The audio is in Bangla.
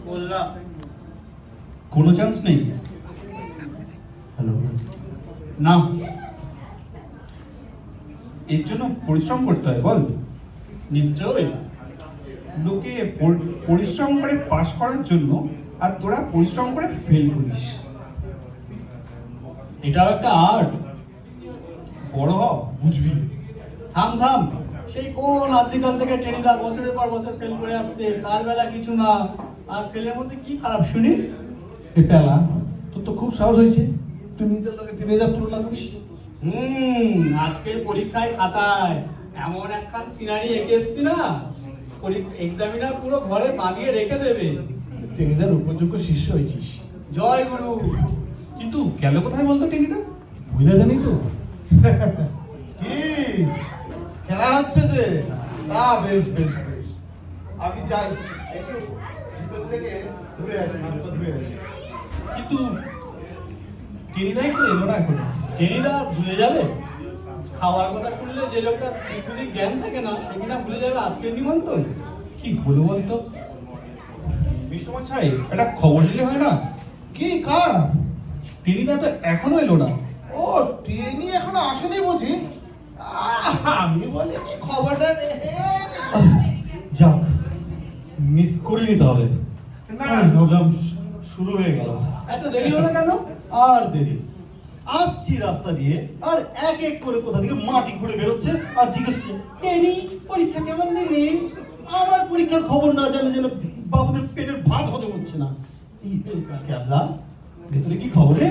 বললাম কোনো চান্স নেই? হ্যালো, না, এর জন্য পরিশ্রম করতে হয় বল। নিশ্চয়ই। লোকে পরিশ্রম করে পাশ করার জন্য, আর তোরা পরিশ্রম করে ফেল করিস। এটাও একটা আর্ট। বড় হ, বুঝবি। থাম থাম, সেই কোন আদিকাল থেকে টেনিদা বছরের পর বছর ফেল করে আসছে, তার বেলা কিছু না। আর ফেলের মধ্যে কি খারাপ শুনি? পেলা, তোর তো খুব সাহস হয়েছে, তুই নিজের লোকে টেনেজার তুলনা করিস। আজকের পরীক্ষায় খাতায় এমন একখান সিনারি এঁকে এসছি না, এক্সামিনার পুরো ঘরে বাঁধিয়ে রেখে দেবে। টেনেজার উপযোগ্য শিষ্য হয়েছিস। জয় গুরু। কিন্তু গেল কোথায় বলতো টেনিদা? বুঝলে জানি তো। কি খেলা হচ্ছে যে? তা বেশ বেশ বেশ, আমি যাই, একটু ভিতর থেকে ঘুরে আসি, মাথা ধুয়ে আসি। কিন্তু টেনিদাই তো এলো না এখন। টেনিদা ভুলে যাবে? খাওয়ার কথা শুনলে যে লোকটা যদি জ্ঞান থাকে না, সে কিনা ভুলে যাবে আজকের নিমন্ত্রণ। কি হলো বলতো? বিশ্বমশাই, একটা খবর দিলে হয় না? কি কার? টেনিদা তো এখনো এলো না। ও, ট্রেনই এখনো আসেনি বুঝি? আমি বলি কি খবরটা যাক, মিস করিনি তাহলে। না ভাবলাম শুরু হয়ে গেল। এত দেরি হলো কেন? আর দেরি, আসছি রাস্তা দিয়ে, আর এক এক করে কোথা থেকে মাটি ঘুরে বেরোচ্ছে, আর জিজ্ঞেস করছে টেনি পরীক্ষা কেমন দিলি? আমার পরীক্ষার খবর না জানলে যেন বাবুদের পেটের ভাত হজম হচ্ছে না। এই ক্যাবলা, ভেতরে কি খবর রে?